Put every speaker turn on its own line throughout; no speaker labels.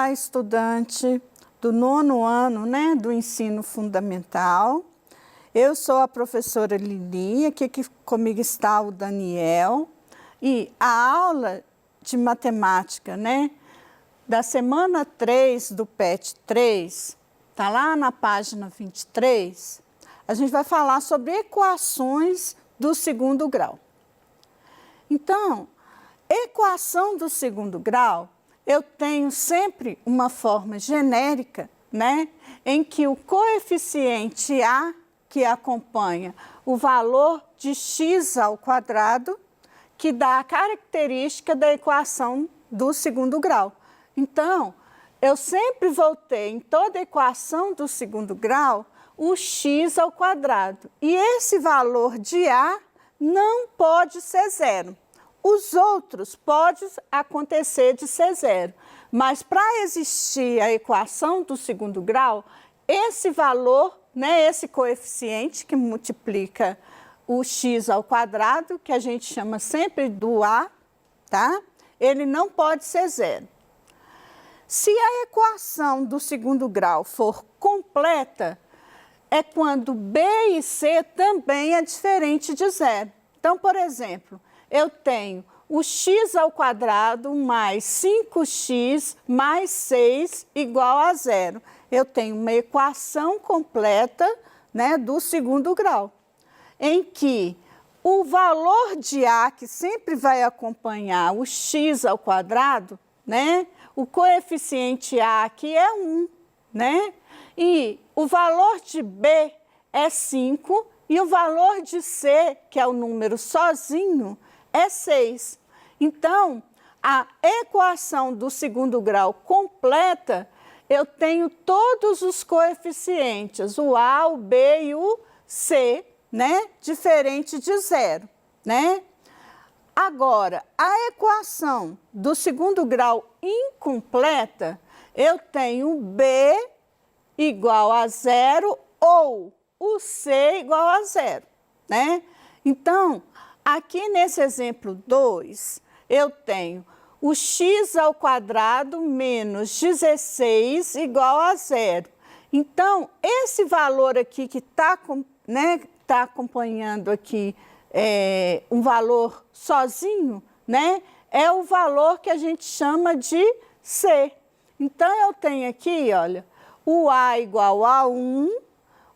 Olá, estudante do 9º ano, né, do ensino fundamental. Eu sou a professora Lili, aqui comigo está o Daniel. E a aula de matemática, né, da semana 3 do PET 3, está lá na página 23, a gente vai falar sobre equações do segundo grau. Então, equação do segundo grau, eu tenho sempre uma forma genérica, né, em que o coeficiente A, que acompanha o valor de x ao quadrado, que dá a característica da equação do segundo grau. Então, eu sempre vou ter em toda equação do segundo grau o x ao quadrado. E esse valor de A não pode ser zero. Os outros podem acontecer de ser zero, mas para existir a equação do segundo grau, esse valor, né, esse coeficiente que multiplica o x ao quadrado, que a gente chama sempre do A, tá? Ele não pode ser zero. Se a equação do segundo grau for completa, é quando B e C também é diferente de zero. Então, por exemplo, eu tenho o x ao quadrado mais 5x mais 6 igual a zero. Eu tenho uma equação completa, né, do segundo grau, em que o valor de A, que sempre vai acompanhar o x ao quadrado, né, o coeficiente A aqui é 1, né, e o valor de B é 5 e o valor de C, que é o número sozinho, é 6. Então, a equação do segundo grau completa, eu tenho todos os coeficientes, o A, o B e o C, né? Diferente de zero, né? Agora, a equação do segundo grau incompleta, eu tenho B igual a zero ou o C igual a zero, né? Então, aqui nesse exemplo 2, eu tenho o x ao quadrado menos 16 igual a zero. Então, esse valor aqui que está, né, tá acompanhando aqui um valor sozinho, né, é o valor que a gente chama de C. Então, eu tenho aqui, olha, o A igual a 1,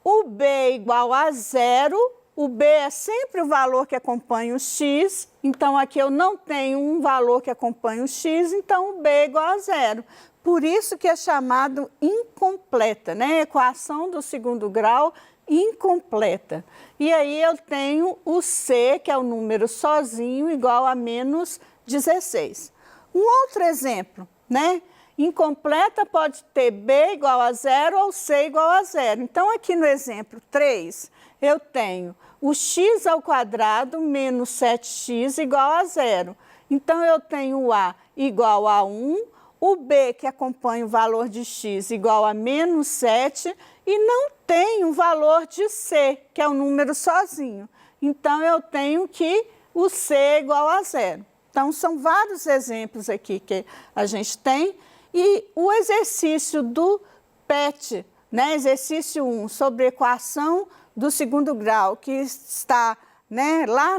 o B igual a 0, o B é sempre o valor que acompanha o x, então aqui eu não tenho um valor que acompanha o x, então o B é igual a 0. Por isso que é chamado incompleta, né? Equação do segundo grau incompleta. E aí eu tenho o C, que é o número sozinho, igual a menos 16. Um outro exemplo, né? Incompleta pode ter B igual a 0 ou C igual a 0. Então, aqui no exemplo 3, eu tenho o x ao quadrado menos 7x igual a 0. Então, eu tenho o A igual a 1, o B, que acompanha o valor de x, igual a menos 7, e não tem o valor de C, que é o número sozinho. Então, eu tenho que o C é igual a 0. Então, são vários exemplos aqui que a gente tem. E o exercício do PET, né, exercício 1, sobre equação do segundo grau, que está, né, lá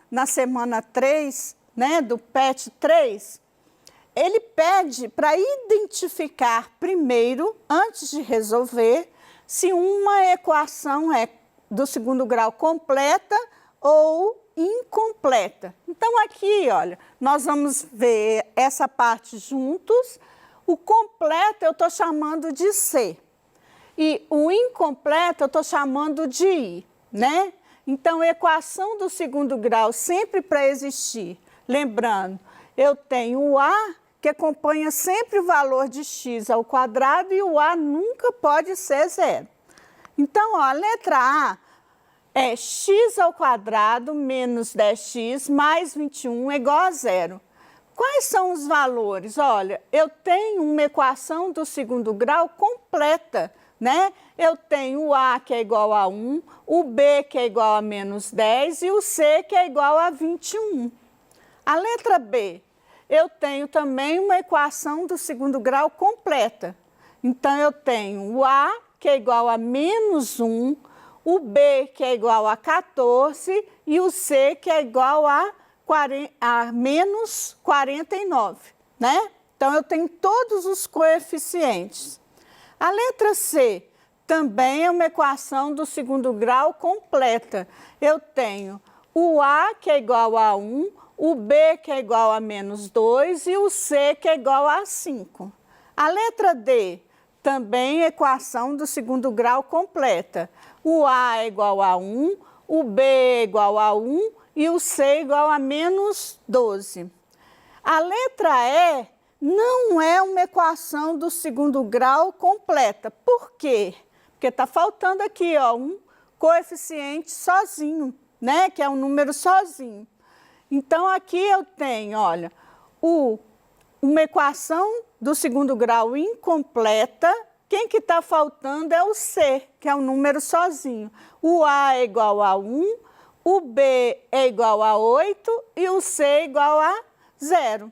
na semana 3, né, do PET 3, ele pede para identificar primeiro, antes de resolver, se uma equação é do segundo grau completa ou incompleta. Então, aqui, olha, nós vamos ver essa parte juntos. O completo eu estou chamando de C e o incompleto eu estou chamando de I, né? Então, equação do segundo grau sempre para existir. Lembrando, eu tenho o A, que acompanha sempre o valor de x ao quadrado e o A nunca pode ser zero. Então, ó, a letra A é x ao quadrado menos 10x mais 21 é igual a zero. Quais são os valores? Olha, eu tenho uma equação do segundo grau completa, né? Eu tenho o A, que é igual a 1, o B, que é igual a menos 10, e o C, que é igual a 21. A letra B, eu tenho também uma equação do segundo grau completa. Então, eu tenho o A, que é igual a menos 1, o B, que é igual a 14, e o C, que é igual a menos 49, né? Então, eu tenho todos os coeficientes. A letra C também é uma equação do segundo grau completa. Eu tenho o A, que é igual a 1, o B, que é igual a menos 2, e o C, que é igual a 5. A letra D também é equação do segundo grau completa. O A é igual a 1, o B é igual a 1 e o C é igual a menos 12. A letra E não é uma equação do segundo grau completa. Por quê? Porque está faltando aqui, ó, um coeficiente sozinho, né? Que é um número sozinho. Então, aqui eu tenho, olha, uma equação do segundo grau incompleta. Quem que está faltando é o C, que é um número sozinho. O A é igual a 1, o B é igual a 8 e o C é igual a 0.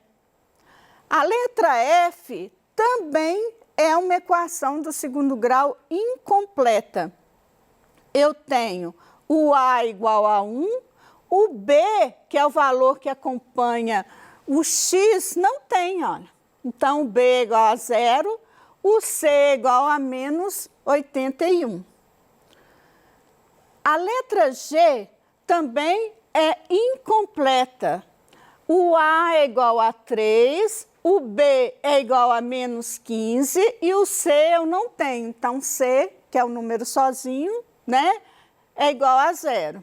A letra F também é uma equação do segundo grau incompleta. Eu tenho o A igual a 1, o B, que é o valor que acompanha o X, não tem, olha. Então, o B é igual a 0, o C é igual a menos 81. A letra G também é incompleta. O A é igual a 3, o B é igual a menos 15 e o C eu não tenho. Então, C, que é o número sozinho, né, é igual a 0.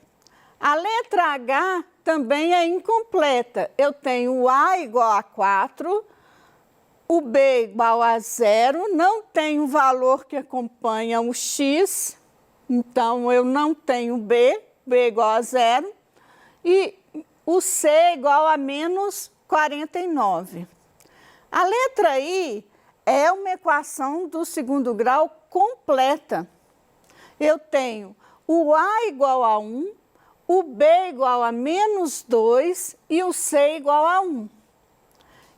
A letra H também é incompleta. Eu tenho o A igual a 4, o B igual a 0, não tenho o valor que acompanha o X, então eu não tenho B igual a 0, e o C igual a menos 49. A letra I é uma equação do segundo grau completa. Eu tenho o A igual a 1, o B igual a menos 2 e o C igual a 1.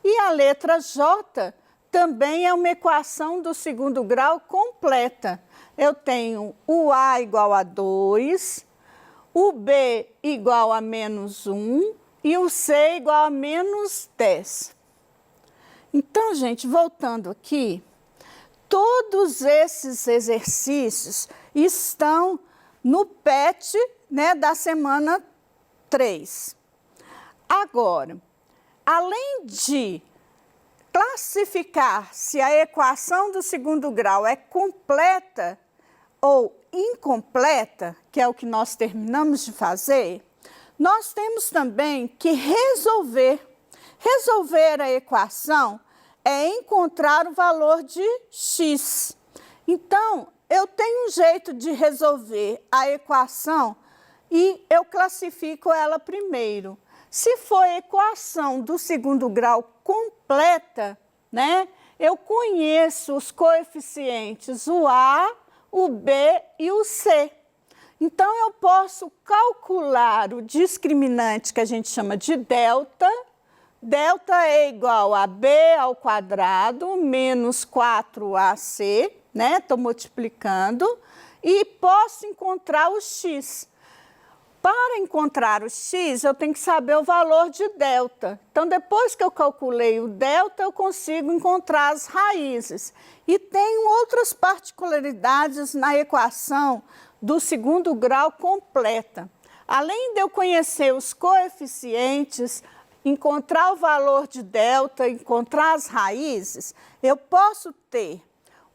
E a letra J também é uma equação do segundo grau completa. Eu tenho o A igual a 2, o B igual a menos 1 e o C igual a menos 10. Então, gente, voltando aqui, todos esses exercícios estão no PET, né, da semana 3. Agora, além de classificar se a equação do segundo grau é completa ou incompleta, que é o que nós terminamos de fazer, nós temos também que resolver. Resolver a equação é encontrar o valor de x. Então, eu tenho um jeito de resolver a equação e eu classifico ela primeiro. Se for equação do segundo grau completa, né, eu conheço os coeficientes, o A, o B e o C. Então, eu posso calcular o discriminante que a gente chama de delta. Delta é igual a B ao quadrado menos 4AC, né? Estou multiplicando. E posso encontrar o X. Para encontrar o X, eu tenho que saber o valor de delta. Então, depois que eu calculei o delta, eu consigo encontrar as raízes. E tem outras particularidades na equação do segundo grau completa. Além de eu conhecer os coeficientes, encontrar o valor de delta, encontrar as raízes, eu posso ter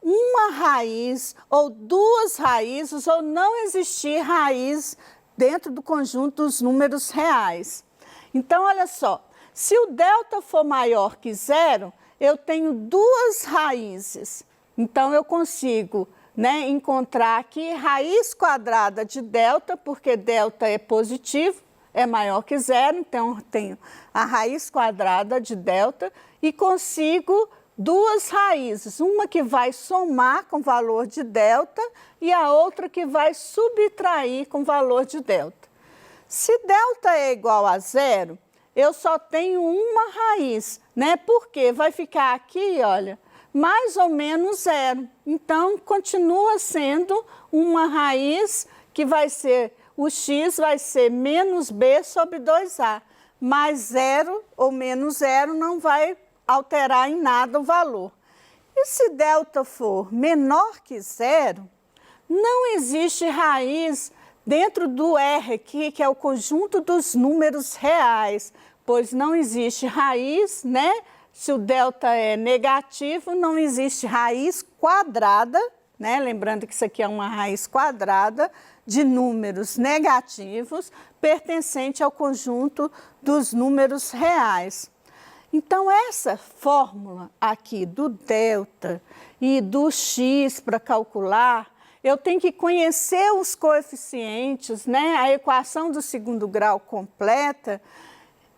uma raiz ou duas raízes ou não existir raiz dentro do conjunto dos números reais. Então, olha só, se o delta for maior que 0, eu tenho duas raízes. Então, eu consigo, né, encontrar aqui raiz quadrada de delta, porque delta é positivo, é maior que 0, então eu tenho a raiz quadrada de delta e consigo duas raízes, uma que vai somar com o valor de delta e a outra que vai subtrair com o valor de delta. Se delta é igual a 0, eu só tenho uma raiz, né? Porque vai ficar aqui, olha, mais ou menos zero. Então, continua sendo uma raiz que vai ser, o x vai ser menos b sobre 2a. Mais zero ou menos zero não vai alterar em nada o valor. E se delta for menor que zero, não existe raiz dentro do R aqui, que é o conjunto dos números reais, pois não existe raiz, né? Se o delta é negativo, não existe raiz quadrada, né? Lembrando que isso aqui é uma raiz quadrada de números negativos pertencente ao conjunto dos números reais. Então, essa fórmula aqui do delta e do x para calcular, eu tenho que conhecer os coeficientes, né? A equação do segundo grau completa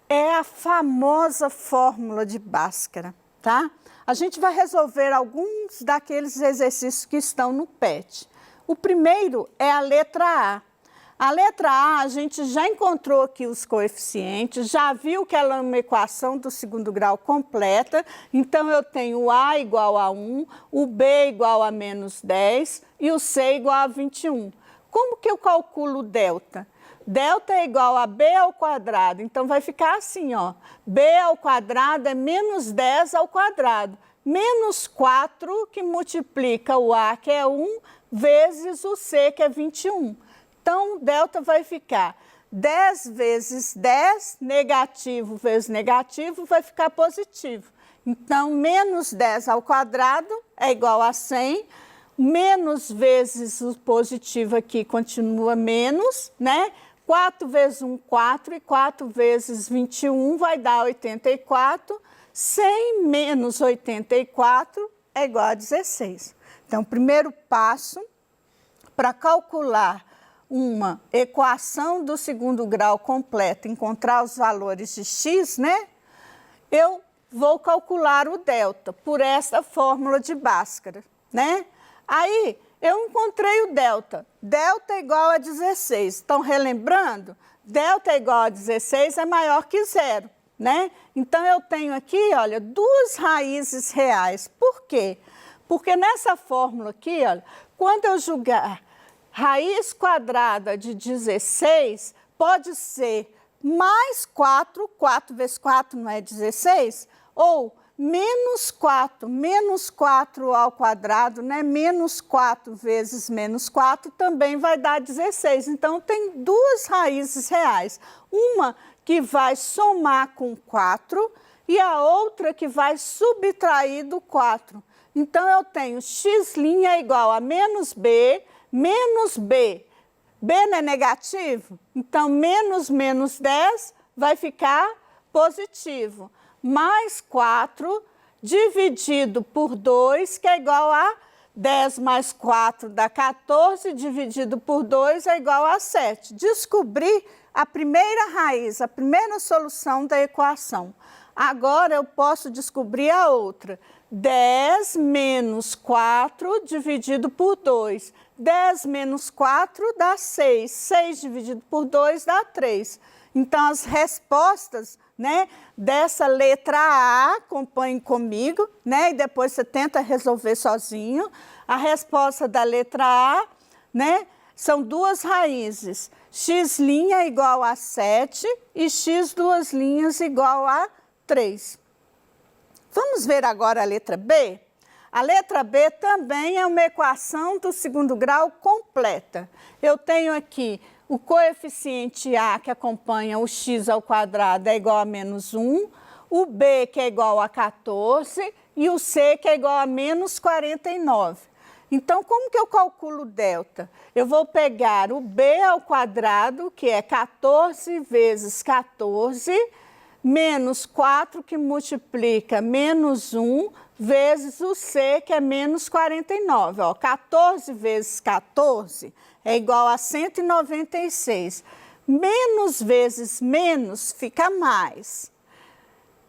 é a famosa fórmula de Bhaskara, tá? A gente vai resolver alguns daqueles exercícios que estão no PET. O primeiro é a letra A. A letra A, a gente já encontrou aqui os coeficientes, já viu que ela é uma equação do segundo grau completa, então eu tenho o A igual a 1, o B igual a menos 10 e o C igual a 21. Como que eu calculo o delta? Delta é igual a B ao quadrado, então vai ficar assim, ó, B ao quadrado é menos 10 ao quadrado, menos 4 que multiplica o A, que é 1, vezes o C, que é 21. Então, delta vai ficar 10 vezes 10, negativo vezes negativo, vai ficar positivo. Então, menos 10 ao quadrado é igual a 100, menos vezes o positivo aqui continua menos, né? 4 vezes 1, 4, e 4 vezes 21 vai dar 84. 100 menos 84 é igual a 16. Então, primeiro passo para calcular uma equação do segundo grau completa, encontrar os valores de x, né? Eu vou calcular o delta por essa fórmula de Bhaskara, né? Aí, eu encontrei o delta. Delta é igual a 16. Estão relembrando? Delta é igual a 16 é maior que zero, né? Então, eu tenho aqui, olha, duas raízes reais. Por quê? Porque nessa fórmula aqui, olha, quando eu jogar raiz quadrada de 16, pode ser mais 4, 4 vezes 4 não é 16, ou menos 4 ao quadrado, né? Menos 4 vezes menos 4 também vai dar 16. Então, tem duas raízes reais. Uma que vai somar com 4 e a outra que vai subtrair do 4. Então, eu tenho x' igual a menos b, B não é negativo? Então, menos 10 vai ficar positivo. Mais 4 dividido por 2, que é igual a 10 mais 4 dá 14, dividido por 2 é igual a 7. Descobri a primeira raiz, a primeira solução da equação. Agora, eu posso descobrir a outra. 10 menos 4 dividido por 2. 10 menos 4 dá 6. 6 dividido por 2 dá 3. Então, as respostas, né, dessa letra A, acompanhem comigo, né, e depois você tenta resolver sozinho. A resposta da letra A, né, são duas raízes. X' igual a 7 e x duas linhas igual a 3. Vamos ver agora a letra B? A letra B também é uma equação do segundo grau completa. Eu tenho aqui o coeficiente A, que acompanha o x ao quadrado, é igual a menos 1, o B, que é igual a 14, e o C, que é igual a menos 49. Então, como que eu calculo o delta? Eu vou pegar o B ao quadrado, que é 14 vezes 14, menos 4, que multiplica menos 1, vezes o C, que é menos 49. Ó, 14 vezes 14 é igual a 196. Menos vezes menos fica mais.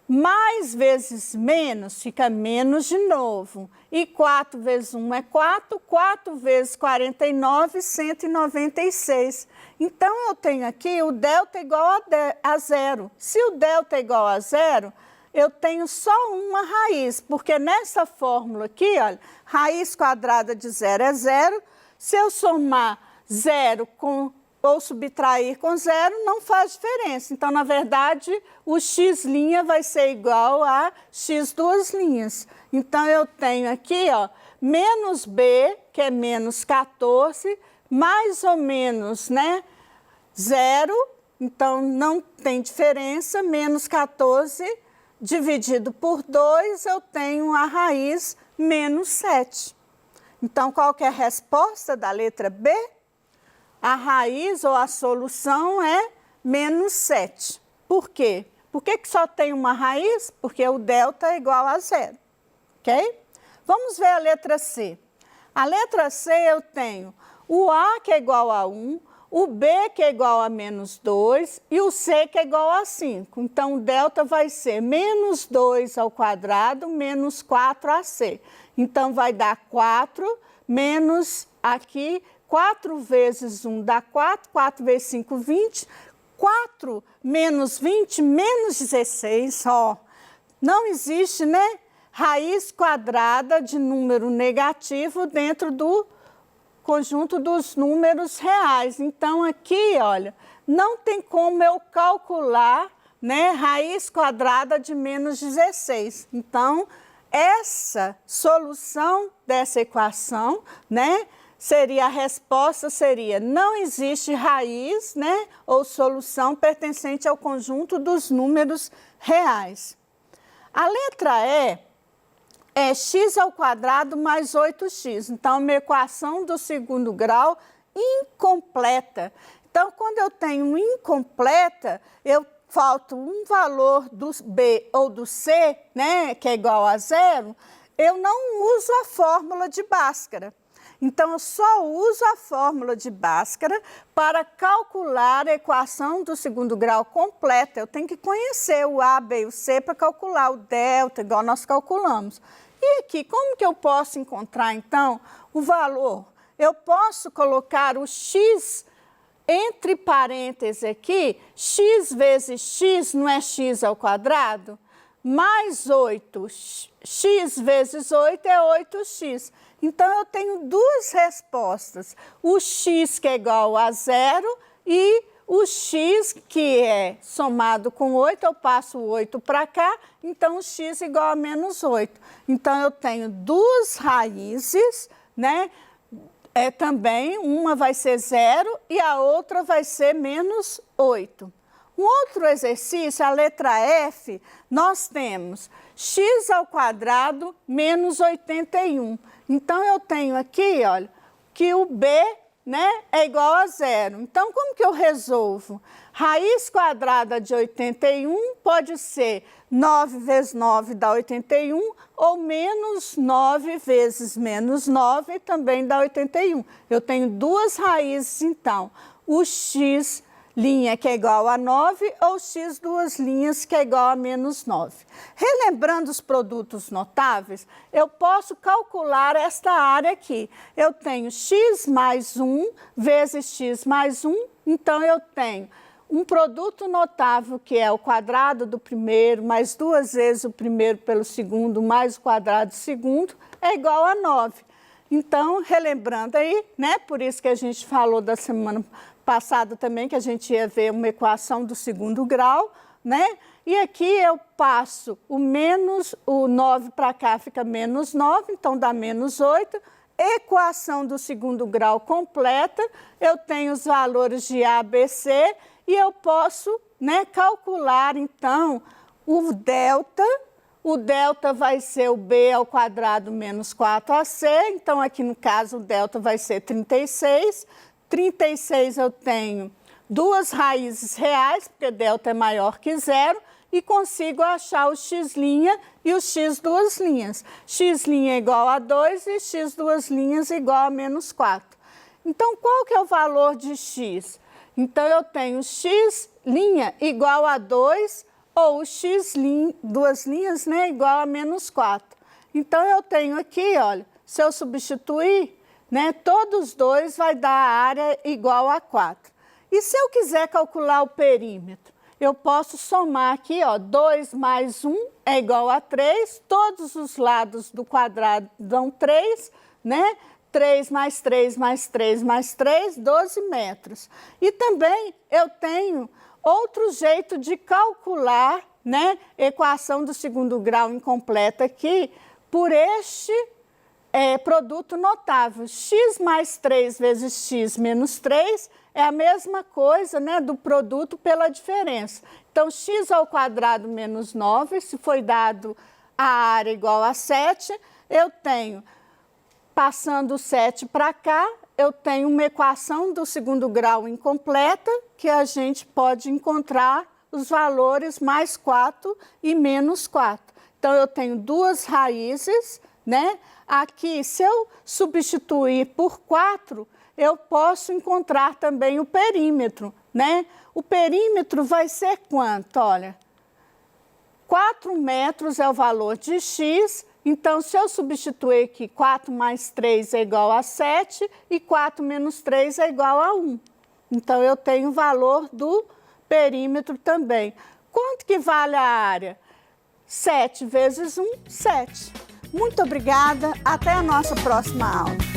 Mais vezes menos fica menos de novo. E 4 vezes 1 é 4, 4 vezes 49, 196. Então, eu tenho aqui o delta igual a zero. Se o delta é igual a zero, eu tenho só uma raiz, porque nessa fórmula aqui, olha, raiz quadrada de zero é zero. Se eu somar zero ou subtrair com zero, não faz diferença. Então, na verdade, o x' vai ser igual a x duas linhas. Então, eu tenho aqui, ó, menos b, que é menos 14, mais ou menos, né, zero. Então, não tem diferença, menos 14 dividido por 2, eu tenho a raiz menos 7. Então, qual que é a resposta da letra B? A raiz ou a solução é menos 7. Por quê? Por que só tem uma raiz? Porque o delta é igual a zero, ok? Vamos ver a letra C. A letra C eu tenho o A que é igual a 1, o B que é igual a menos 2 e o C que é igual a 5. Então, o delta vai ser menos 2 ao quadrado menos 4ac. Então, vai dar 4 menos aqui, 4 vezes 1 dá 4, 4 vezes 5, 20. 4 menos 20, menos 16, ó. Não existe, né, raiz quadrada de número negativo dentro do conjunto dos números reais. Então, aqui, olha, não tem como eu calcular, né, raiz quadrada de menos 16. Então, essa solução dessa equação, né, seria a resposta, seria não existe raiz, né, ou solução pertencente ao conjunto dos números reais. A letra E é x ao quadrado mais 8x. Então, uma equação do segundo grau incompleta. Então, quando eu tenho incompleta, eu falto um valor do B ou do C, né, que é igual a zero, eu não uso a fórmula de Bhaskara. Então, eu só uso a fórmula de Bhaskara para calcular a equação do segundo grau completa. Eu tenho que conhecer o A, B e o C para calcular o delta, igual nós calculamos. E aqui, como que eu posso encontrar, então, o valor? Eu posso colocar o x entre parênteses aqui, x vezes x não é x ao quadrado? Mais 8, x vezes 8 é 8x. Então, eu tenho duas respostas. O x que é igual a zero e o x que é somado com 8, eu passo o 8 para cá, então o x igual a menos 8. Então, eu tenho duas raízes, né? Também, uma vai ser zero e a outra vai ser menos 8. Um outro exercício, a letra F, nós temos x ao quadrado menos 81. Então, eu tenho aqui, olha, que o B, né, é igual a zero. Então, como que eu resolvo? Raiz quadrada de 81 pode ser 9 vezes 9 dá 81, ou menos 9 vezes menos 9 também dá 81. Eu tenho duas raízes, então, o x' que é igual a 9, ou x duas linhas que é igual a menos 9. Relembrando os produtos notáveis, eu posso calcular esta área aqui. Eu tenho x mais 1 vezes x mais 1, então eu tenho um produto notável que é o quadrado do primeiro, mais duas vezes o primeiro pelo segundo, mais o quadrado do segundo, é igual a 9. Então, relembrando aí, né, por isso que a gente falou da semana passada também, que a gente ia ver uma equação do segundo grau, né? E aqui eu passo o 9 para cá, fica menos 9, então dá menos 8. Equação do segundo grau completa, eu tenho os valores de A, B, C, e eu posso, né, calcular, então, o delta. O delta vai ser o B ao quadrado menos 4ac, então aqui no caso o delta vai ser 36. 36 eu tenho duas raízes reais, porque delta é maior que zero, e consigo achar o x' e o x duas linhas. X' é igual a 2 e x duas linhas igual a menos 4. Então, qual que é o valor de x? Então, eu tenho x' igual a 2, ou x' duas linhas, né, igual a menos 4. Então, eu tenho aqui, olha, se eu substituir, né, todos os dois vai dar a área igual a 4. E se eu quiser calcular o perímetro? Eu posso somar aqui, ó, 2 mais 1 é igual a 3, todos os lados do quadrado dão 3, né? 3 mais 3 mais 3 mais 3, 12 metros. E também eu tenho outro jeito de calcular, né, equação do segundo grau incompleta aqui, por este produto notável. X mais 3 vezes x menos 3 é a mesma coisa, né, do produto pela diferença. Então, x ao quadrado menos 9, se foi dado a área igual a 7, eu tenho, passando o 7 para cá, eu tenho uma equação do segundo grau incompleta, que a gente pode encontrar os valores mais 4 e menos 4. Então, eu tenho duas raízes, né? Aqui, se eu substituir por 4, eu posso encontrar também o perímetro, né? O perímetro vai ser quanto? Olha, 4 metros é o valor de x, então se eu substituir aqui 4 mais 3 é igual a 7 e 4 menos 3 é igual a 1. Então, eu tenho o valor do perímetro também. Quanto que vale a área? 7 vezes 1, 7. Muito obrigada, até a nossa próxima aula.